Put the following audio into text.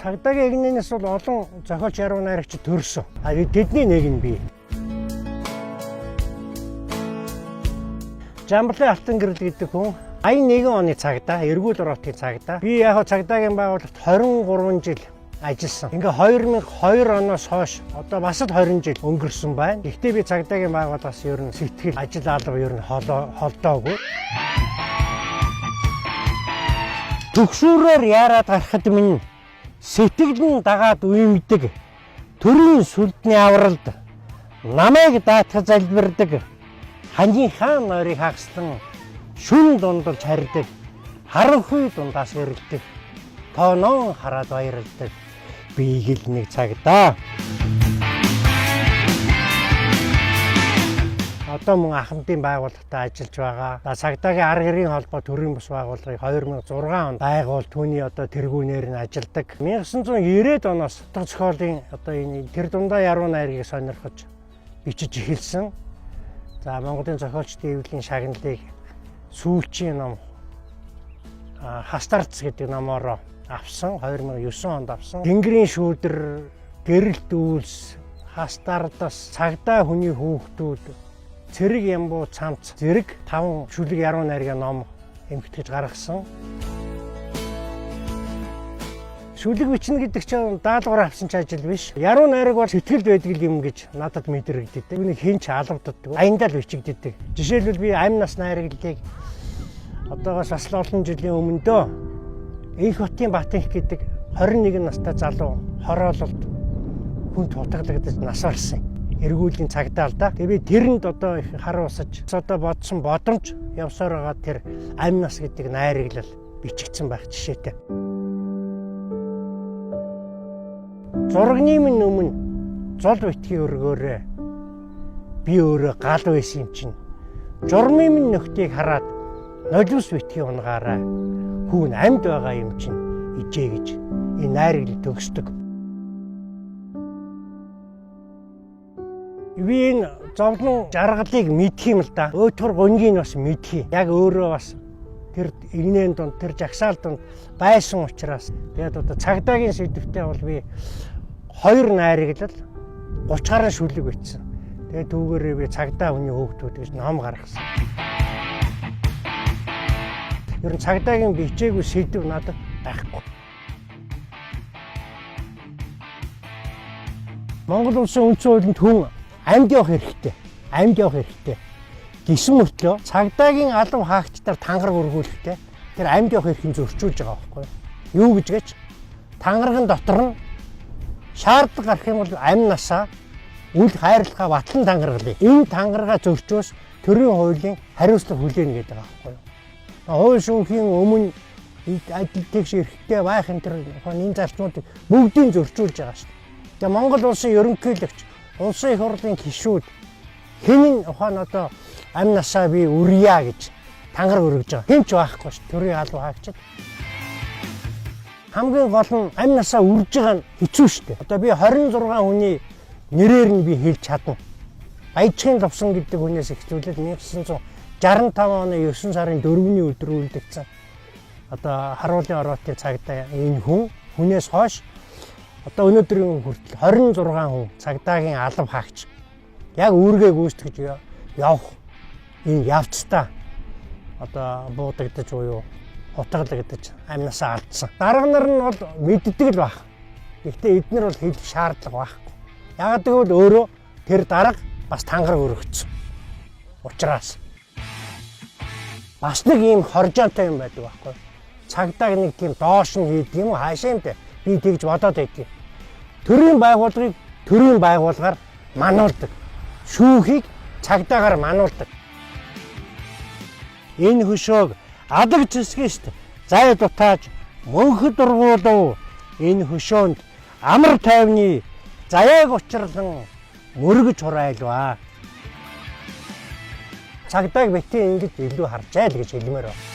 Цагдаагийн эгнээс бол олон зохиолч яруу найрагч төрсөн. Тэдний нэг нь би. Жамблын Алтан гэрэл гэдэг хүн 81 оны цагдаа, эргүүл ороотын цагдаа. Би яг цагдаагийн байгууллагт 23 жил ажилласан. Ингээ 2002 оноос хойш одоо бас л 20 жил өнгөрсөн байна. Гэхдээ би цагдаагийн байгууллагаас ер нь сэтгэл ажил алга ер нь холдоогүй. Төгшүүрээр яарад гарахад минь сэтгэл нь дагаад уймдаг. Төрийн сүлдний авралд намайг даатгаж залбирдаг. Ханжийнхаа нойрыг хагслан шүн дундалж харьдаг. Харанхуй дундаас ирдэг. Тооноо хараад баярлдаг. Би ил нэг цагдаа. Одоо мөн ахмадын байгууллагад ажиллаж байгаа. Цагдаагийн арга хэргийн холбоо төрийн бус байгууллагыг 2006 онд байгуул түүний одоо тэргүүнээр нь ажилладаг. 1990-ад оноос утга зохиолын одоо энэ тэр дундаа яруу найргийг сонирхож бичиж эхэлсэн. За Монголын зохиолчдын эвлэлийн шагналыг сүүлчийн ном Хастарц гэдэг номоор авсан. 2009 онд авсан. Тэнгэрийн шүүдэр, гэрэлт үйлс, Хастардас, цагдаа хүний хүүхдүүд, цэрэг ямбуу цамц зэрэг 5 шүлэг яруу найргийн ном эмхтгэж гаргасан. Шүлэг бичнэ гэдэг чинь даалгавар авсан ч ажил биш. Яруу найраг бол сэтгэл байдаг юм гэж надад мэдрэгддэг. Үүнийг хэн ч алгаддаг. Аяндаа л бичигддэг. Жишээлбэл би амь нас найраглалыг одоогоос бас олон жилийн өмнө дөө Их хотын Батэнх гэдэг 21 настай залуу хороололд хүнд хутагдагдаж нас барсан. Эргүүлийн цагдаа л да. Тэгээ би тэрэнд одоо их харуулсаж одоо бодсон бодомж явсаар байгаа тэр амь нас гэдэг найраглал бичигдсэн байх жишээтэй. Зурагны минь өмнө зол битгий өргөөрөө би өөрөө гал байсан юм чинь. Журмын минь нөхдийг хараад нулимс битгий унгаараа хүүн амьд байгаа юм чинь ижээ гэж энэ найраглал төгсдөг. Би энэ зовлон жаргалыг мэдх юм л да. Өөтгөр гонгийг бас мэдхий. Яг өөрөө бас тэр игнэн донд тэр жагсаал донд байсан учраас тэгээд одоо цагдаагийн сэдвтэ бол би 2 найраглал 30 гаруй шүлэг бичсэн. Тэгээд түүгээрээ би цагдаа хүний хүүхдүүд гэж ном гаргасан. Ер нь цагдаагийн бичээгүй сэдв надад байхгүй. Монгол улсын үндсэн хуулинд хүн амьд явах хэрэгтэй. Амьд явах хэрэгтэй. Гисэн мөртлөө цагдаагийн алав хаагчдаар тангараг өргүүлэхдээ тэр амьд явах эрхийг зөрчүүлж байгаа байхгүй юу? Юу гэж гээч? Тангарагын дотор нь шаардлага гарах юм бол амь насаа үл хайрлахаа батлан тангаргалыг. Энэ тангарага зөрчөөс төрийн хуулийн хариуцлага хүлээнэ гэдэг байгаа байхгүй юу? Хууль шүүхийн өмнө ажил тэгш эрхтэй байх энэ төр энэ зарчмуудыг бүгдийг зөрчүүлж байгаа шүү дээ. Тэгээ Монгол улсын ерөнхийлөгч, улсын их хурлын гишүүд хинэн ухаан одоо амь насаа би үрья гэж тангараг өргөж байгаа. Хэн ч байхгүй шүү. Төрийн албан хаагчид. Хамгийн гол нь амь насаа үрж байгаа нь хэцүү шүү дээ. Одоо би 26 хүний нэрээр нь би хэлж чадна. Баяжгийн Лувсан гэдэг хүнээс эхлүүлээд 1965 оны 9 сарын 4-ний өдөр үлдэгдсэн. Одоо харуулын ороотын цагдаа энэ хүнээс хойш одоо өнөөдрийн хүртэл 26 хүн цагдаагийн алав хаагч яг үүргээ гүйцэтгэж явах энэ явцдаа одоо буудагдаж буюу хутгалагдаж амь насаа алдсан. Дарга нар нь бол мэддэг л байх. Гэхдээ эдгээр бол хэлэх шаардлага байхгүй. Яагаад гэвэл өөрөө тэр дарга бас тангараг өргөцсөн. Учраас бас нэг ийм хоржоотой юм байдаг байхгүй. Цагдааг нэг тийм доош нь хийдэг юм уу хаашаа юм бэ? Би тэгж бодоод байдгийг. Төрийн байгууллагыг төрийн байгууллагаар мануулдаг. Шүүхийг цагдаагаар мануулдаг. Энэ хөшөөг адаг зэсгэст зай дутааж мөнхөд дургуулав. Энэ хөшөөнд амар тайвны заяаг учрлан мөргөж хурайлваа. Цагдааг битгий ингэж илүү харжайл гэж хэлмээр байна.